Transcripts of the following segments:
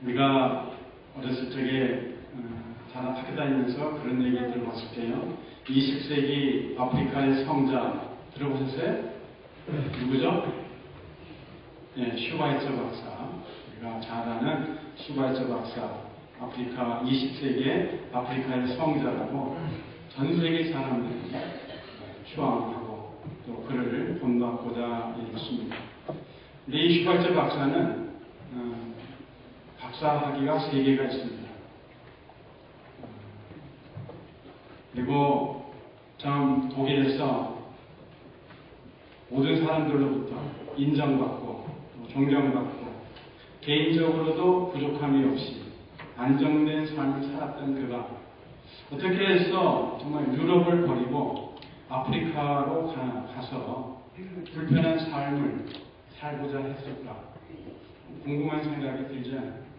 우리가 어렸을 적에 학교 다니면서 그런 얘기 들어봤을 때요. 20세기 아프리카의 성자 들어보셨어요? 누구죠? 네, 슈바이처 박사. 우리가 잘 아는 슈바이처 박사. 아프리카 20세기의 아프리카의 성자라고 전 세계 사람들이 추앙하고 또 그를 본받고자 했습니다. 이 슈바이처 박사는 박사학위가 3개가 있습니다. 그리고 참 독일에서 모든 사람들로부터 인정받고 존경받고 개인적으로도 부족함이 없이 안정된 삶을 살았던 그가 어떻게 해서 정말 유럽을 버리고 아프리카로 가서 불편한 삶을 살고자 했을까? 궁금한 생각이 들지 않아요.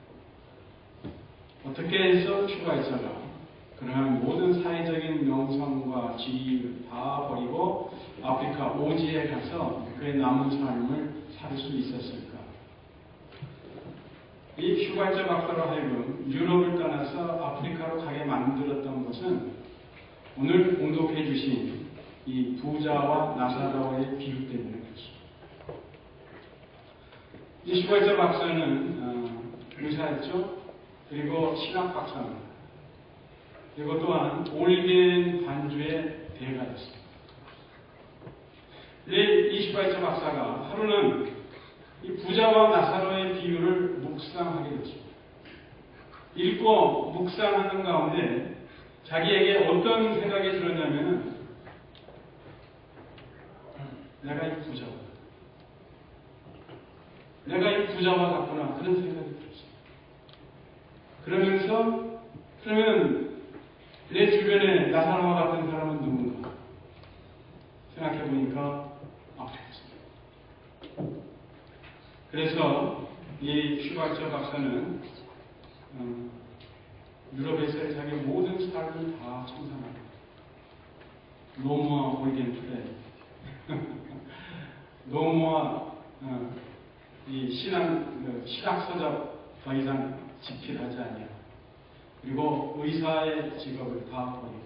어떻게 해서 슈바이처가 그러한 모든 사회적인 명성과 지위를 다 버리고 아프리카 오지에 가서 그의 남은 삶을 살 수 있었을까? 이 슈바이처 박사로 하여금 유럽을 떠나서 아프리카로 가게 만들었던 것은 오늘 공독해 주신 이 부자와 나사로의 비유 때문에 그렇습니다. 이 슈바이처 박사는 의사였죠. 그리고 신학 박사입니다. 그리고 또한 올겐 반주의 대가였습니다. 이 슈바이처 박사가 하루는 이 부자와 나사로의 비유를 묵상하게 됐습니다. 읽고 묵상하는 가운데 자기에게 어떤 생각이 들었냐면은 내가 이 부자다. 내가 이 부자와 같구나. 그런 생각이 들었습니다. 그러면서 그러면 내 주변에 나사로와 같은 사람은 누군가 생각해 보니까 아프리카입니다. 그래서 이 슈바이처 박사는 유럽에서의 자기 모든 삶을 다 청산합니다. 노모아 올겐 플레이, 노모아 이 신학 서적 더 이상 집필하지 않냐. 그리고 의사의 직업을 다 버리고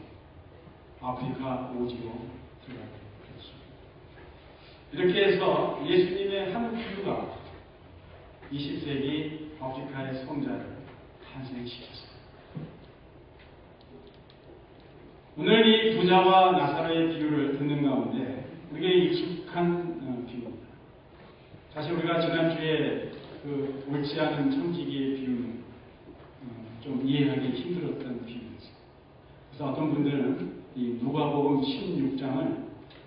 아프리카 오지로 들어가게 되었습니다. 이렇게 해서 예수님의 한 비유가 20세기 아프리카의 성자를 탄생시켰습니다. 오늘 이 부자와 나사로의 비유를 듣는 가운데 우리에게 익숙한 비유입니다. 사실 우리가 지난주에 그 옳지 않은 청지기의 비유는 좀 이해하기 힘들었던 비유였어요. 그래서 어떤 분들은 이 누가복음 16장을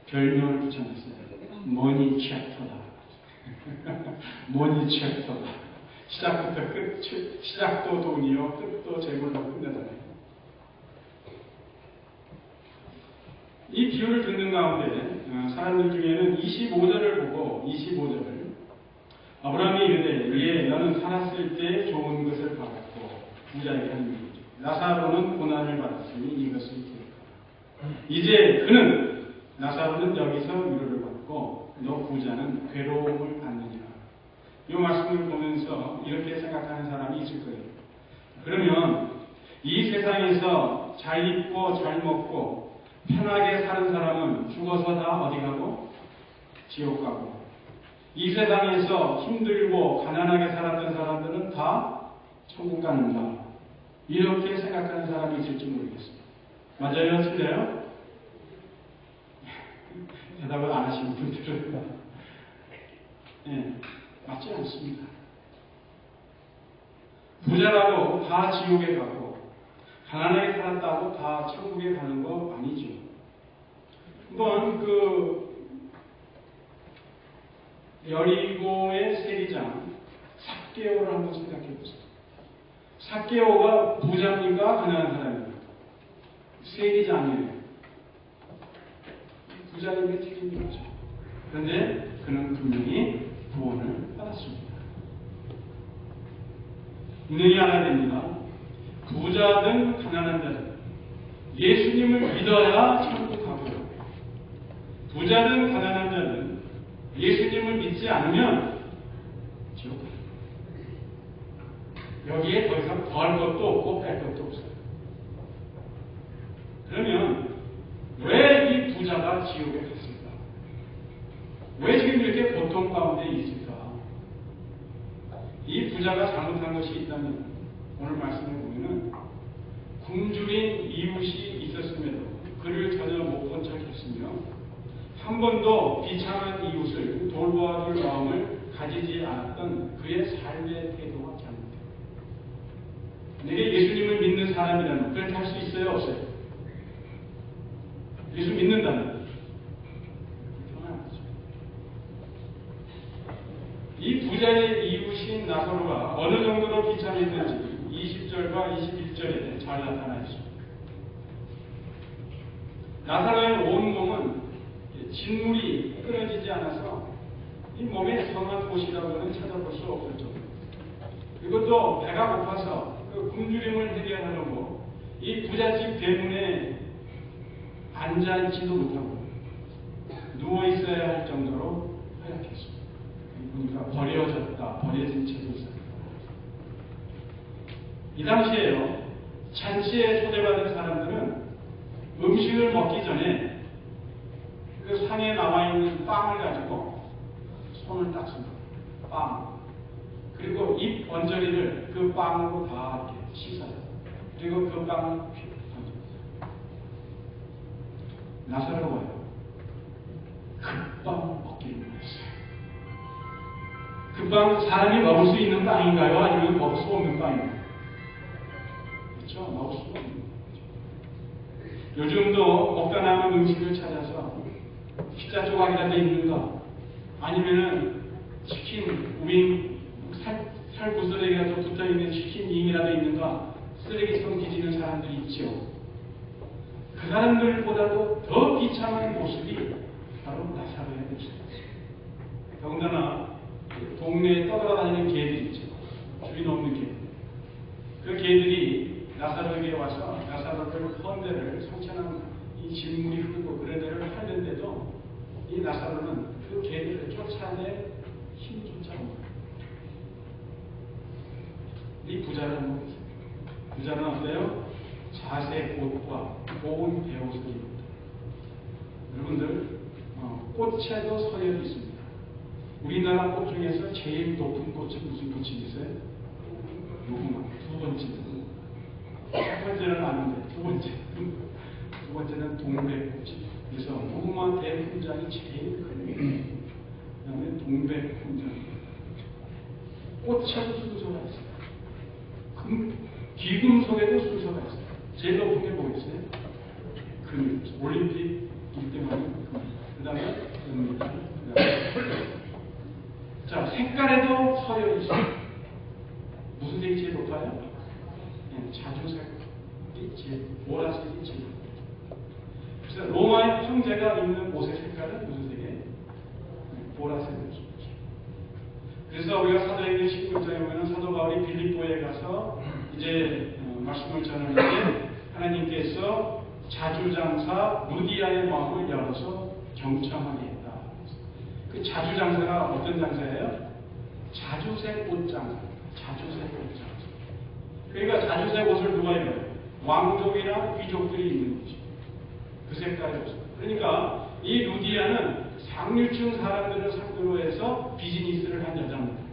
별명을 붙여놨어요. 머니 챕터다. 머니 챕터다. 시작부터 끝, 시작도 돈이요, 끝도 재물로 끝내잖아요. 이 비유를 듣는 가운데 사람들 중에는 25절을 보고 25절을 아브라함이 이르되 예 너는 살았을 때 좋은 것을 받았고 부자에게 하는 얘기죠. 나사로는 고난을 받았으니 이것을 들을까. 이제 그는 나사로는 여기서 위로를 받고 너 부자는 괴로움을 받느니라. 이 말씀을 보면서 이렇게 생각하는 사람이 있을 거예요. 그러면 이 세상에서 잘 입고 잘 먹고 편하게 사는 사람은 죽어서 다 어디 가고? 지옥 가고 이 세상에서 힘들고 가난하게 살았던 사람들은 다 천국 가는가? 이렇게 생각하는 사람이 있을지 모르겠습니다. 맞아요? 틀려요? 대답을 안 하시는 분들은 네, 맞지 않습니다. 부자라고 다 지옥에 가고 가난하게 살았다고 다 천국에 가는 거 아니죠. 한번 여리고의 세리장 삭개오를 한번 생각해 보세요. 삭개오가 부자입니까? 가난한 사람입니까? 세리장이에요. 부자님의 책임이죠. 그런데 그는 분명히 구원을 받았습니다. 분명히 알아야 됩니다. 부자든 가난한 자든 예수님을 믿어야 천국 가고요. 부자든 가난한 자든 예수님을 믿지 않으면 지옥 가요. 여기에 더 이상 더할 것도 없고 뺄 것도 없어요. 그러면 왜 이 부자가 지옥에 갔을까? 왜 지금 이렇게 고통 가운데 있을까? 이 부자가 잘못한 것이 있다면 오늘 말씀을 보면은 굶주린 이웃이 있었음에도 그를 전혀 못 본 척했으며 한 번도 비참한 이웃을 돌보아줄 마음을 가지지 않았던 그의 삶의 태도가 잘못돼요. 내게 예수님을 믿는 사람이라면 그렇게 할 수 있어요? 없어요? 예수 믿는다면 그렇게 안 하죠. 이 부자의 이웃인 나사로가 어느 정도로 비참했는지 20절과 21절에 잘 나타나 있습니다. 나사로의 온 몸은 진물이 끊어지지 않아서 이 몸에 성한 곳이라고는 찾아볼 수 없을 정도. 그리고 또 배가 고파서 그 굶주림을 해결하려고 이 부잣집 대문에 앉아있지도 못하고 누워있어야 할 정도로 허약했습니다. 보니까 버려졌다, 버려진 채도 있었다. 이 당시에요, 잔치에 초대받은 사람들은 음식을 먹기 전에 그 상에 나와 있는 빵을 가지고 손을 닦습니다. 빵. 그리고 잎 언저리를 그 빵으로 다 이렇게 씻어요. 그리고 그 빵을 던집니다. 나사로가요. 그 빵 먹기를 원했어요. 그 빵 사람이 먹을 수 있는 빵인가요? 아니면 먹을 수 없는 빵인가요? 그렇죠? 먹을 수 없는 빵이죠. 요즘도 먹다 남은 음식을 찾아서 피자 조각이라도 있는가? 아니면은 치킨 윙 살구슬에라도 붙어있는 치킨 윙이라도 있는가? 쓰레기통 뒤지는 사람들이 있죠. 그 사람들보다도 더 비참한 모습이 바로 나사로의 모습이었어요. 더군다나 동네에 떠돌아다니는 개들 있죠. 주인 없는 개들. 그 개들이 나사로에게 와서 나사로를 헌데를 성찬한 이 진물이 흐르고 그런 데를 하는데도 이 나사로는 그 개들을 쫓아낼 힘조차 없어요. 이 부자는 뭐겠어요? 부자는 어때요? 자색 옷과 고운 베옷을 입었다. 여러분들 꽃에도 서열이 있습니다. 우리나라 꽃 중에서 제일 높은 꽃은 무슨 꽃이겠어요? 무궁화. 두 번째는 첫 번째는 아는데 두 번째는 동백꽃이. 그래서 무궁화 대훈장이 제일 큽니다. 그 다음에 동백훈장. 꽃에도 순서가 있어요. 귀금속에도 순서가 있어요. 제일 높은 게 뭐겠어요? 금. 올림픽 1등하는 금. 그 다음에 은밀. 자, 색깔에도 서열이 있어요. 무슨 색이 제일 높아요? 자주색이 제일, 보라색이 제일 높아요. 그래서 로마의 황제가 입는 옷의 색깔은 무슨 색이에요? 보라색이죠. 그래서 우리가 사도행전 19장에 보면 사도 바울이 빌립보에 가서 이제 말씀을 전하는데 하나님께서 자주장사 루디아의 마음을 열어서 경청하게 했다. 그 자주장사가 어떤 장사예요? 자주색 옷 장사. 자주색 옷 장사. 그러니까 자주색 옷을 누가 입어요? 왕족이나 귀족들이 입는 거죠. 그 색깔의 옷. 그러니까 이 루디아는 상류층 사람들을 상대로 해서 비즈니스를 한 여자입니다.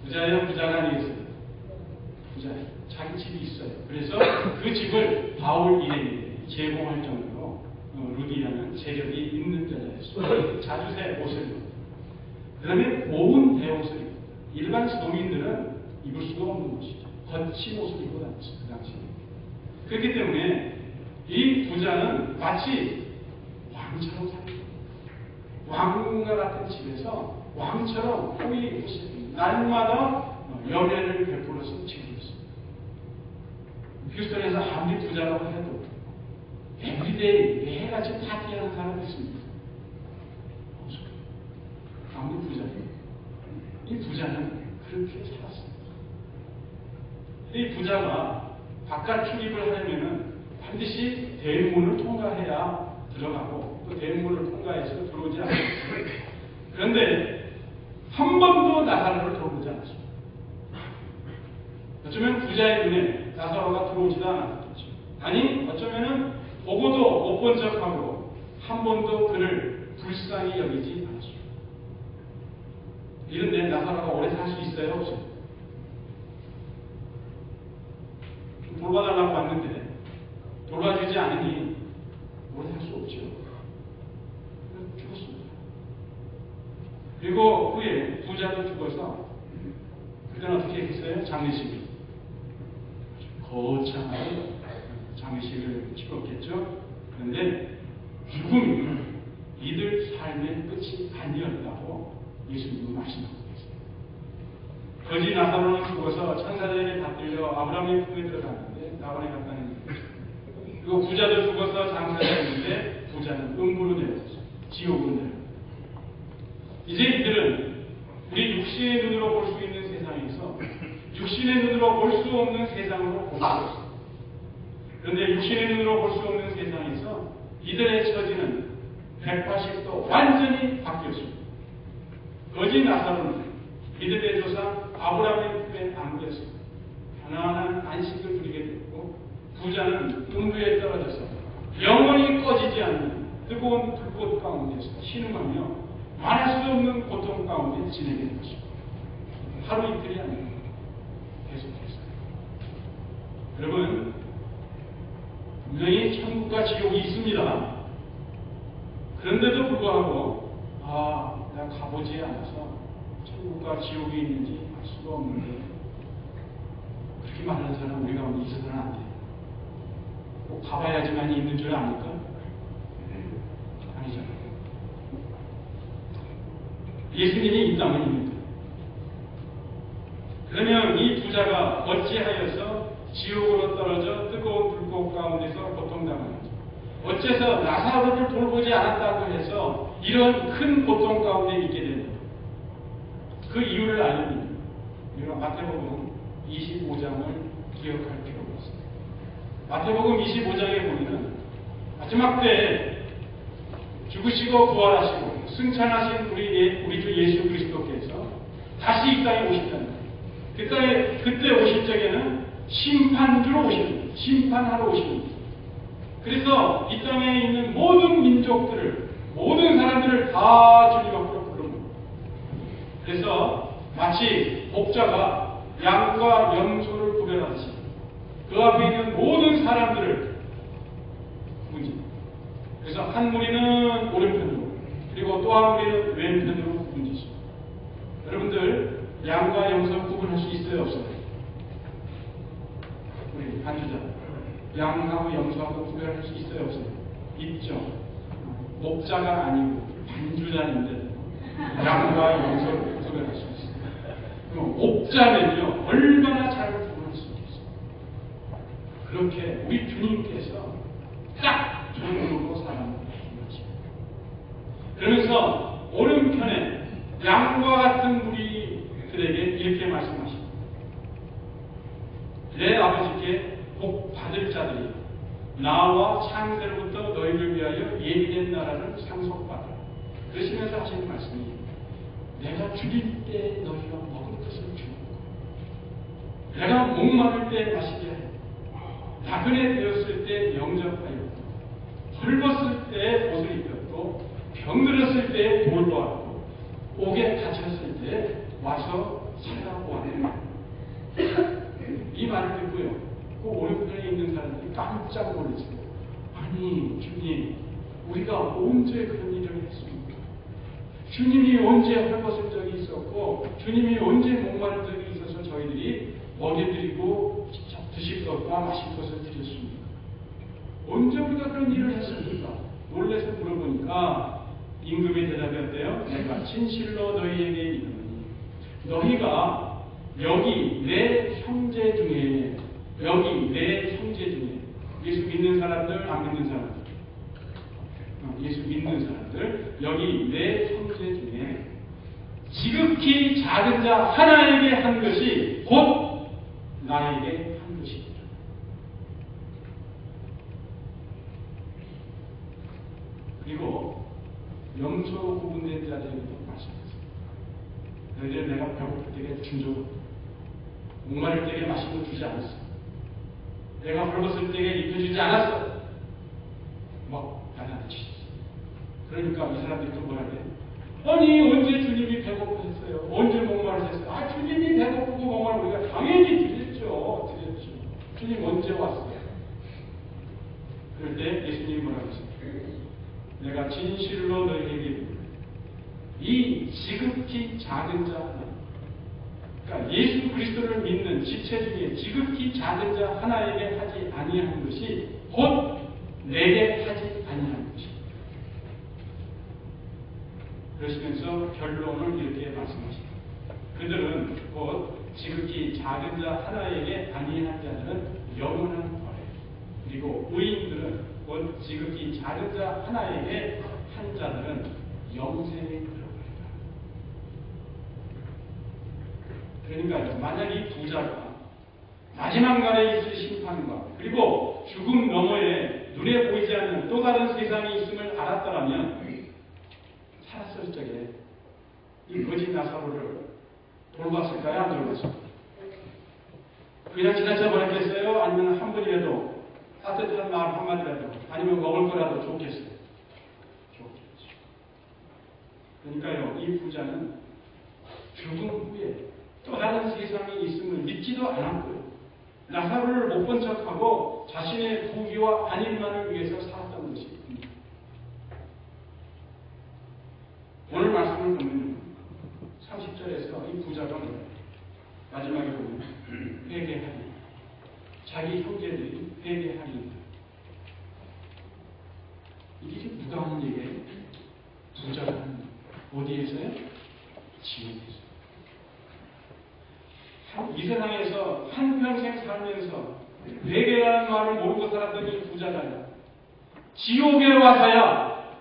부자예요? 부자가 아니겠어요? 부자예요. 자기 집이 있어요. 그래서 그 집을 바울 일행에게 제공할 정도로 루디아는 재력이 있는 여자였어요. 자주색 옷을 입어요. 그 다음에 고운 베옷을 입어요. 일반 서민들은 입을 수가 없는 것이죠. 거친 옷을 입고 다녔어요. 그 당시에. 그렇기 때문에 이 부자는 마치 왕처럼 살고 왕과 같은 집에서 왕처럼 호의 날마다 연회를 베풀어서 즐겼습니다. 휴스턴에서 아무리 부자라고 해도 에브리데이 매일같이 파티하는 사람이 있습니다. 아무리 부자예요. 이 부자는 그렇게 살았습니다. 이 부자가 바깥 출입을 하려면 반드시 대문을 통과해야 들어가고 또 대문을 통과해서 들어오지 않습니다. 그런데 한 번도 나사로를 돌보지 않았습니다. 부자의 눈에 나사로가 들어오지도 않았겠죠. 아니 어쩌면은 보고도 못 본 척하고 한 번도 그를 불쌍히 여기지 않죠. 이런데 나사로가 오래 살 수 있어요? 없어요? 돌봐달라고 왔는데 돌봐주지 않으니 오래 살 수 없죠. 죽었습니다. 그리고 후에 부자도 죽어서 그때는 어떻게 했어요? 장례식을 거창하게 장례식을 치렀겠죠. 그런데 죽음이 이들 삶의 끝이 아니었다고 예수님은 말씀하고 계세요. 거지 나사로는 죽어서 천사들에게 받들려 아브라함의 품에 들어갔는데 나원에 갔다는 얘기죠. 그리고 부자도 죽어서 장사했는데 부자는 음부로 내려갔어요. 지옥으로 내려갔어요. 이제 이들은 우리 육신의 눈으로 볼 수 있는 세상에서 육신의 눈으로 볼 수 없는 세상으로 보고 있습니다. 그런데 육신의 눈으로 볼 수 없는 세상에서 이들의 처지는 180도 완전히 바뀌었습니다. 거지 나사로는 이들의 조상 아브라함의 품에 안겨서 편안한 안식을 누리게 됐고, 부자는 음부에 떨어져서 영원히 꺼지지 않는 뜨거운 불꽃 가운데서 신음하며 말할 수 없는 고통 가운데 지내게 된 것입니다. 하루 이틀이 아니고 계속해서. 여러분, 분명히 천국과 지옥이 있습니다. 그런데도 불구하고 내가 가보지 않아서 천국과 지옥이 있는지 알 수가 없는데, 그렇게 말하는 사람 우리 가운데 있어서는 안 돼요. 꼭 가봐야지만 있는 줄 아니까? 아니잖아요. 예수님이 있다면 있는데. 그러면 이 부자가 어찌하여서 지옥으로 떨어져 뜨거운 불꽃 가운데서 고통당하는지, 어째서 나사로를 돌보지 않았다고 해서 이런 큰 고통 가운데 있게 되는지, 그 이유를 알려면 우리가 마태복음 25장을 기억할 필요가 있습니다. 마태복음 25장에 보면 마지막 때에 죽으시고 부활하시고 승천하신 우리 주 예수 그리스도께서 다시 이 땅에 오신다는 거예요. 그때 오실 적에는 심판주로 오십니다. 심판하러 오십니다. 그래서 이 땅에 있는 모든 민족들을, 모든 사람들을 다 주님 앞으로 부릅니다. 그래서 마치 목자가 양과 염소를 구별하듯이 그 앞에 있는 모든 사람들을 구분집니다. 그래서 한 무리는 오른편으로, 그리고 또 한 무리는 왼편으로 구분짓습니다. 여러분들, 양과 염소 구분할 수 있어요, 없어요? 우리 반주자, 양하고 염소하고 구별할 수 있어요, 없어요? 있죠. 목자가 아니고 반주자인데 양과 염소를 구별할 수 있어요. 그럼 목자면요, 얼마나 잘 구분할 수 있겠어요? 그렇게 우리 주님께서 딱 정으로 사람을 구분하십니다. 그러면서 오른편에 양과 같은 우리들에게 이렇게 말씀하십니다. 내 아버지께 복 받을 자들이 나와 창세로부터 너희를 위하여 예비된 나라를 상속받으라. 그러시면서 하시는 말씀이, 내가 죽일 때 너희가 먹을 것을 주었고, 내가 목마를 때 마시게 하였고, 나그네 되었을 때 영접하였고, 헐벗을 때 옷을 입혔고, 병들었을 때 돌보았고, 옥에 갇혔을 때 와서 살라고 하는 이 말을 듣고요, 그 오른편에 있는 사람들이 깜짝 놀랐어요. 아니 주님, 우리가 언제 그런 일을 했습니까? 주님이 언제 헐벗을 적이 있었고, 주님이 언제 목마른 적이 있어서 저희들이 먹여드리고 드실 것과 마실 것을 드렸습니까? 언제 우리가 그런 일을 했습니까? 놀라서 물어보니까 임금이 대답했대요. 내가 진실로 너희에게 이르노니, 너희가 여기 내 형제 중에, 예수 믿는 사람들, 안 믿는 사람들, 예수 믿는 사람들, 여기 내 형제 중에 지극히 작은 자 하나에게 한 것이 곧 나에게 한 것이다. 그리고 염소 구분된 자들에게도 말씀했습니다. 너희들 내가 배고플 때에 준 적 없다. 목마를 때에 마시고 주지 않았어. 내가 헐벗을 때에 입혀주지 않았어. 막 나한테 치셨어. 그러니까 이 사람들이 또 뭐라 그래? 아니 언제 주님이 배고프셨어요? 언제 목마르셨어요? 아 주님이 배고프고 목마르고 우리가 당연히 드렸죠. 주님 언제 왔어요? 그럴 때 예수님이 뭐라고 했어요? 내가 진실로 너희에게 이르노니 이 지극히 작은 자 하나, 그러니까 예수 그리스도를 믿는 지체 중에 지극히 작은 자 하나에게 하지 아니한 것이 곧 내게 하지 아니한 것이다. 그러시면서 결론을 이렇게 말씀하십니다. 그들은 곧 지극히 작은 자 하나에게 아니한 자들은 영원한 벌에, 그리고 의인들은 곧 지극히 작은 자 하나에게 한 자들은 영생에 들어버린다. 그러니까 만약 이 부자가 마지막 날에 있을 심판과 그리고 죽음 너머에 눈에 보이지 않는 또 다른 세상이 있음을 알았더라면 살았을 적에 이 거지 나사로를 돌봤을까요? 안 돌봤을까요? 그냥 지나쳐 버렸겠어요? 아니면 한 번이라도 따뜻한 말 한마디라도 아니면 먹을 거라도 좋겠어요? 좋겠죠. 그러니까요, 이 부자는 죽음 후에 또 다른 세상이 있음을 믿지도 않았고요. 나사로를 못 본 척하고 자신의 부귀와 안일만을 위해서 살았던 것입니다. 오늘 말씀을 보면 30절에서 이 부자가 마지막에 보면 회개하리, 자기 형제들이 회개하리. 이게 누가 하는 얘기예요? 부자가 하는 어디에서요? 지옥에서. 이 세상에서 한평생 살면서 회개라는 말을 모르고 살았던 이 부자가요, 지옥에 와서야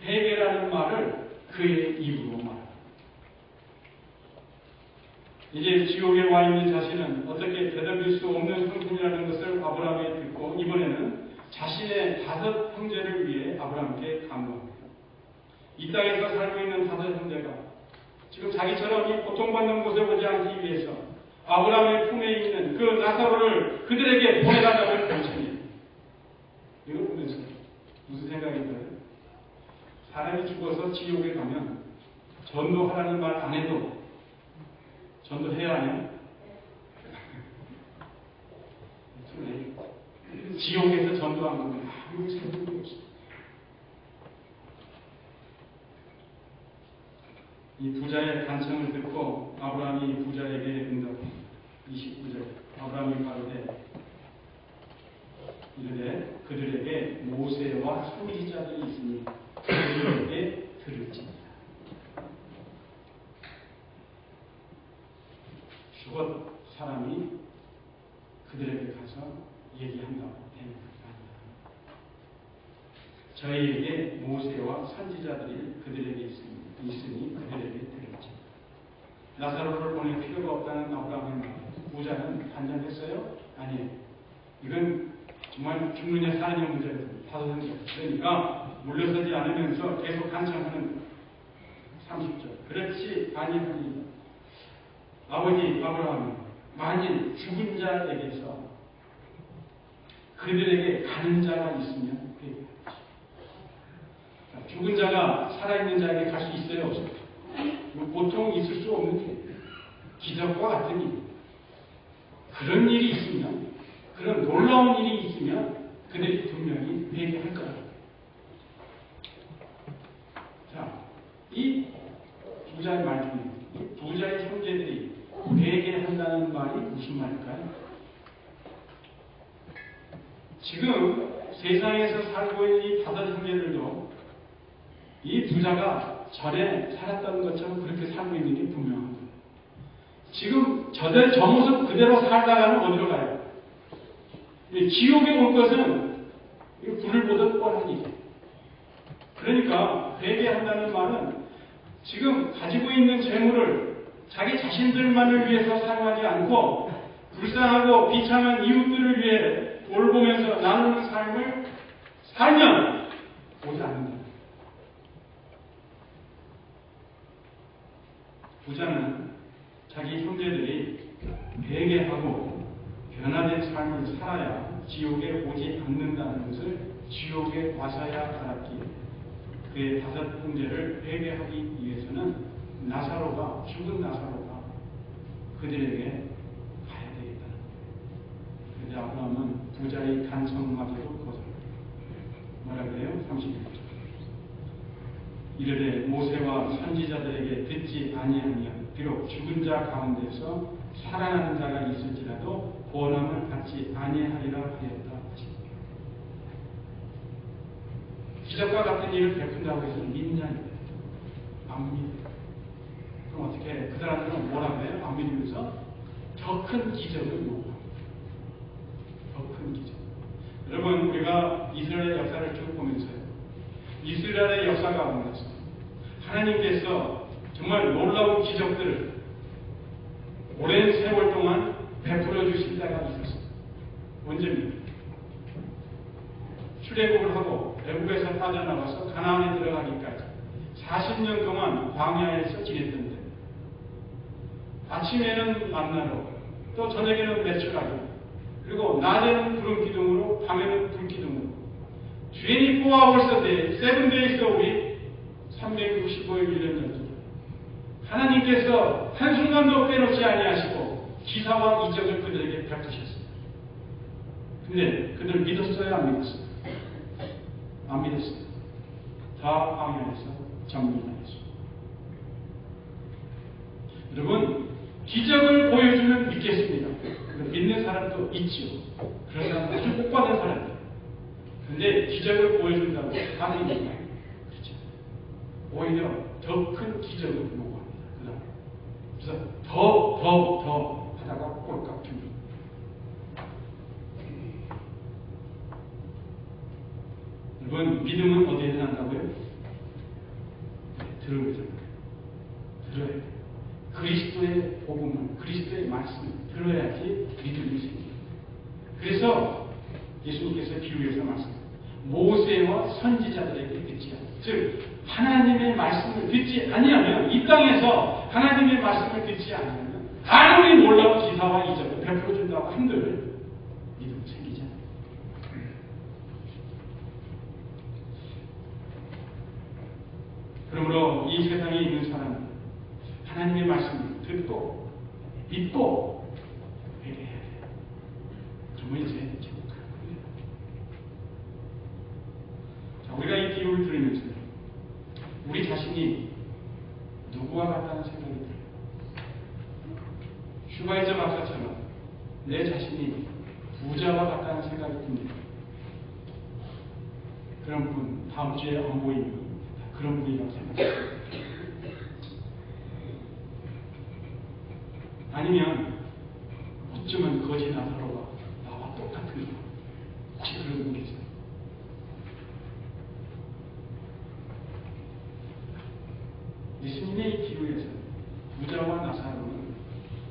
회개라는 말을 그의 입으로 말합니다. 이제 지옥에 와 있는 자신은 어떻게 되돌릴 수 없는 형편이라는 것을 아브라함이 듣고 이번에는 자신의 5 형제를 위해 아브라함께 간구합니다. 이 땅에서 살고 있는 5 형제가 지금 자기처럼 이 고통받는 곳에 오지 않기 위해서 아브라함의 품에 있는 그 나사로를 그들에게 보내달라고 결심해요. 이걸 보면서 무슨 생각이 들어요? 사람이 죽어서 지옥에 가면 전도하라는 말 안 해도 전도해야 하냐? 지옥에서 전도한 거면 아무 생각이 없어. 이 부자의 간청을 듣고 아브라함이 부자에게 응답합니다. 29절 아브라함이 가로되 이르되 그들에게 모세와 선지자들이 있으니 그들에게 들을지니라. 죽었 사람이 그들에게 가서 얘기한다고 되는 것이 아니다. 저희에게 모세와 선지자들이 그들에게 있으니 그들에게 들을지니라. 나사로를 보낼 필요가 없다는 아브라함의 말. 부자는 반전했어요? 아니에요. 이건 정말 죽느냐 사느냐 문제거든요. 5 형제. 그러니까 물러서지 않으면서 계속 간청하는 30절. 그렇지 아니하니 아버지 아브라함이 만일 죽은 자에게서 그들에게 가는 자가 있으면 회개하지. 죽은 자가 살아있는 자에게 갈 수 있어요? 없어요? 보통 있을 수 없는 일. 기적과 같은 일. 그런 일이 있으면, 그런 놀라운 일이 있으면 그들이 분명히 회개할 거라고. 자, 이 부자의 말 중에 이 부자의 형제들이 회개한다는 말이 무슨 말일까요? 지금 세상에서 살고 있는 이 5 형제들도 이 부자가 전에 살았던 것처럼 그렇게 살고 있는 게 분명합니다. 지금 저 모습 그대로 살다가는 어디로 가요? 지옥에 올 것은 불을 보듯 뻔한 일이에요. 그러니까 회개한다는 말은 지금 가지고 있는 재물을 자기 자신들만을 위해서 사용하지 않고 불쌍하고 비참한 이웃들을 위해 돌보면서 나누는 삶을 살면 오지 않는다. 부자는 자기 형제들이 회개하고 변화된 삶을 살아야 지옥에 오지 않는다는 것을 지옥에 와서야 알았기에 그의 5 형제를 회개하기 위해서는 나사로가, 죽은 나사로가 그들에게 가야 되겠다는 거예요. 그런데 아브라함은 부자의 간청마저도 거절합니다. 뭐라 그래요? 31절. 이르되 모세와 선지자들에게 듣지 아니하면 비록 죽은 자 가운데서 살아나는 자가 있을지라도 구원함을 받지 아니하리라 하였다. 기적과 같은 일을 베푼다고 해서 믿냐? 안 믿어요. 그럼 어떻게 그들한테는 뭐라고 해요? 안 믿으면서 더 큰 기적을 요구합니다. 더 큰 기적. 여러분, 우리가 이스라엘의 역사를 쭉 보면서요, 이스라엘의 역사 가운데서 하나님께서 정말 놀라운 기적들을 오랜 세월 동안 베풀어 주신 때가 있었습니다. 언제입니까? 출애굽을 하고 애굽에서 빠져나와서 가나안에 들어가기까지 40년 동안 광야에서 지냈던데, 아침에는 만나로, 또 저녁에는 메추라기로, 그리고 낮에는 구름 기둥으로, 밤에는 불 기둥으로, 24 hours a day, 7 days a week, 365일 1년 전기. 하나님께서 한순간도 빼놓지 아니하시고 기사와 이적을 그들에게 베푸셨습니다. 근데 그들 믿었어요? 안 믿었어요? 안 믿었어요. 다 광야에서 정리당했습니다. 여러분, 기적을 보여주면 믿겠습니다. 믿는 사람도 있죠. 그런 사람 아주 복 받은 사람이에요. 그런데 기적을 보여준다고 가능한 거예요. 그렇죠. 오히려 더 큰 기적을 요구합니다. 그래서 더 하다가 꼴깍 줍니다. 여러분, 믿음은 어디에 난다고요? 들어야 돼요. 들어야 돼요. 그리스도의 복음을, 그리스도의 말씀을 들어야지 믿음이 생깁니다. 그래서 예수님께서 비유해서 말씀합니다. 모세와 선지자들에게 듣지 않아요. 즉 하나님의 말씀을 듣지 아니하면, 이 땅에서 하나님의 말씀을 듣지 아니하면 아무리 놀라운 기사와 이적을 베풀어 준다고 한들 믿음 생기지 않아요. 그러므로 이 세상에 있는 사람은 하나님의 말씀을 듣고 믿고 회개해야 돼요. 그러면 이제 행복한 겁니다. 자, 우리가 이 비유를 들으면서 우리 자신이 누구와 같다는 생각이 들어요. 슈바이저 박사처럼 내 자신이 부자와 같다는 생각이 듭니다. 그런 분, 다음 주에 안 보이는 그런 분이라고 생각합니다. 아니면 어쩌면 거지 나사로가 나와 똑같은 사람, 혹시 그런 분 계세요? 예수님의 이 비유에서 부자와 나사로는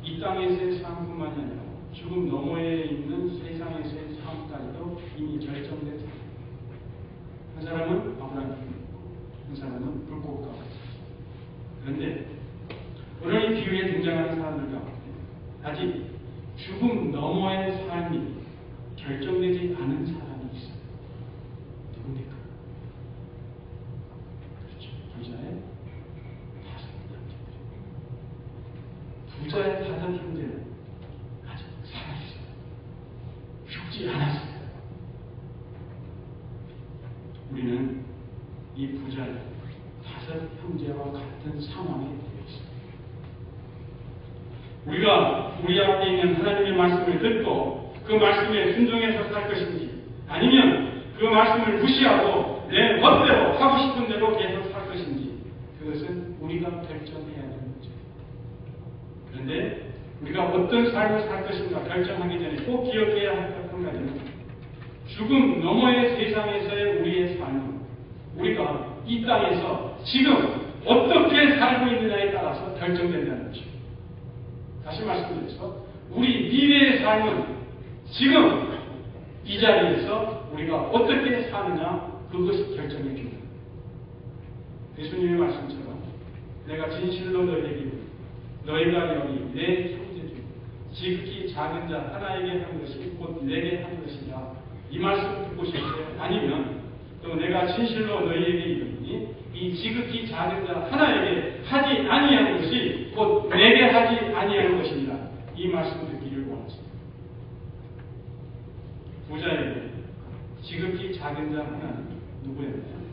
이 땅에서의 삶뿐만이 아니라 죽음 너머에 있는 세상에서의 삶까지도 이미 결정된 사람. 한 사람은 아브라함, 한 사람은 불꽃 가운데. 그런데 오늘 이 비유에 등장하는 사람들 가운데 아직 죽음 너머의 삶이 결정되지 않은 사람이 있어요. 누굽니까? 그렇죠. 부자의 5 형제들. 부자의 5 형제는 아직 살아있어요. 죽지 않았어요. 우리는 이 부자의 5 형제와 같은 상황에 되어 있습니다. 우리가 우리 앞에 있는 하나님의 말씀을 듣고 그 말씀에 순종해서 살 것인지, 아니면 그 말씀을 무시하고 내 멋대로 하고 싶은 대로 계속 살 것인지, 그것은 우리가 결정해야 하는 문제입니다. 그런데 우리가 어떤 삶을 살 것인가 결정하기 전에 꼭 기억해야 할 한 가지는, 죽음 너머의 세상에서의 우리의 삶은 우리가 이 땅에서 지금 어떻게 살고 있느냐에 따라서 결정된다는 것입니다. 다시 말씀드려서 우리 미래의 삶은 지금 이 자리에서 우리가 어떻게 사느냐, 그것이 결정해 줍니다. 예수님의 말씀처럼 내가 진실로 너희에게 이르노니 너희가 여기 내 형제 중 지극히 작은 자 하나에게 한 것이 곧 내게 한 것이라. 이 말씀 듣고 싶으세요? 아니면 또 내가 진실로 너희에게 이르니 이 지극히 작은 자 하나에게 하지 아니한 것이 곧 내게 하지 아니한 것이니라. 이 말씀 듣기를 원하십니다. 부자에게 지극히 작은 자 하나는 누구였나요?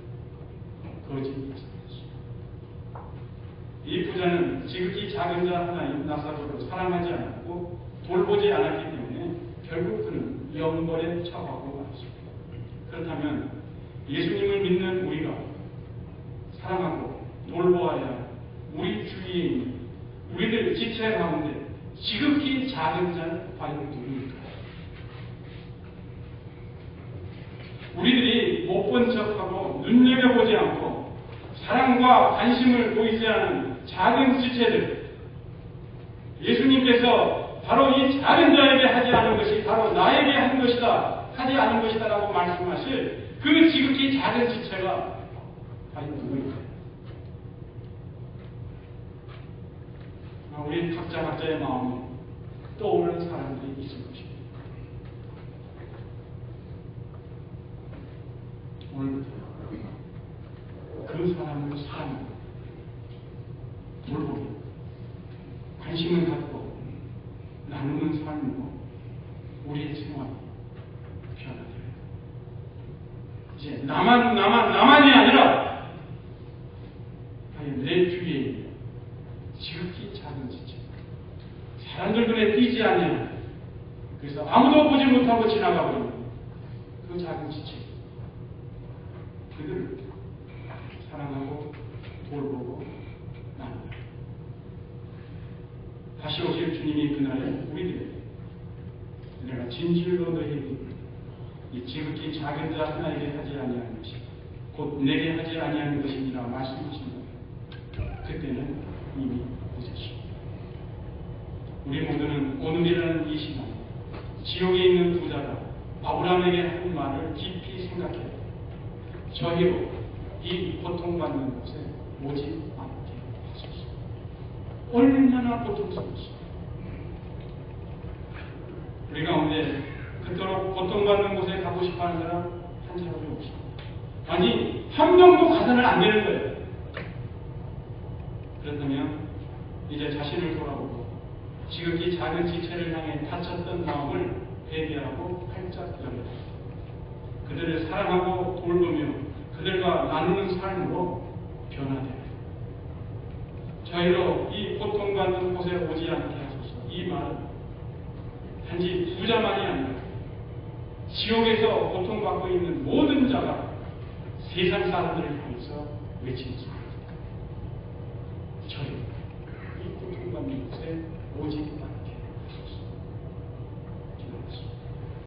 거짓말입니다. 이 부자는 지극히 작은 자 하나인 나사로를 사랑하지 않았고 돌보지 않았기 때문에 결국 그는 영벌에 처하고 말았습니다. 그렇다면 예수님을 믿는 우리가 사랑하고 돌보아야 우리 주위에 있는 우리들 지체 가운데 지극히 작은 자는 과연 누구일까? 우리들이 못 본 척하고 눈여겨보지 않고 사랑과 관심을 보이지 않은 작은 지체들, 예수님께서 바로 이 작은 자에게 하지 않은 것이 바로 나에게 한 것이다, 하지 않은 것이다 라고 말씀하실 그 지극히 작은 지체가 과연 누구일까요? 우리 각자의 마음에 떠오르는 사람들이 있을 것입니다. 오늘부터 그 사람을 사랑하고 돌보고 관심을 갖고 나누는 삶으로 우리의 생활이 변화돼요. 이제 나만이 아니라 내 주위에 있는 지극히 작은 지체, 사람들 눈에 띄지 않는, 그래서 아무도 보지 못하고 지나가버리는 그 작은 지체, 그들을 사랑하고 돌보고 나눈다. 다시 오실 주님이 그날에 우리들에게 내가 진실로 너희에게 이 지극히 작은 자 하나에게 하지 아니하는 것이 곧 내게 하지 아니하는 것이니라 말씀하신다. 그때는 이미 늦었습니다. 우리 모두는 오늘이라는 이 시간 지옥에 있는 부자가 아브라함에게 한 말을 깊이 생각해야 합니다. 저희로 이 고통받는 곳에 오지 않게 하소서. 얼마나 고통스러웠습니까? 우리 가운데 그토록 고통받는 곳에 가고 싶어하는 사람 한 사람이 없습니다. 아니, 한 명도 가서는 안 되는 거예요. 그렇다면 이제 자신을 돌아보고 지극히 작은 지체를 향해 다쳤던 마음을 회개하고 활짝 열어라. 그들을 사랑하고 돌보며 그들과 나누는 삶으로 변화되라. 저희로 이 고통받는 곳에 오지 않게 하소서. 이 말은 단지 부자만이 아니라 지옥에서 고통받고 있는 모든 자가 세상 사람들을 향해서 외치는 소리입니다. 저희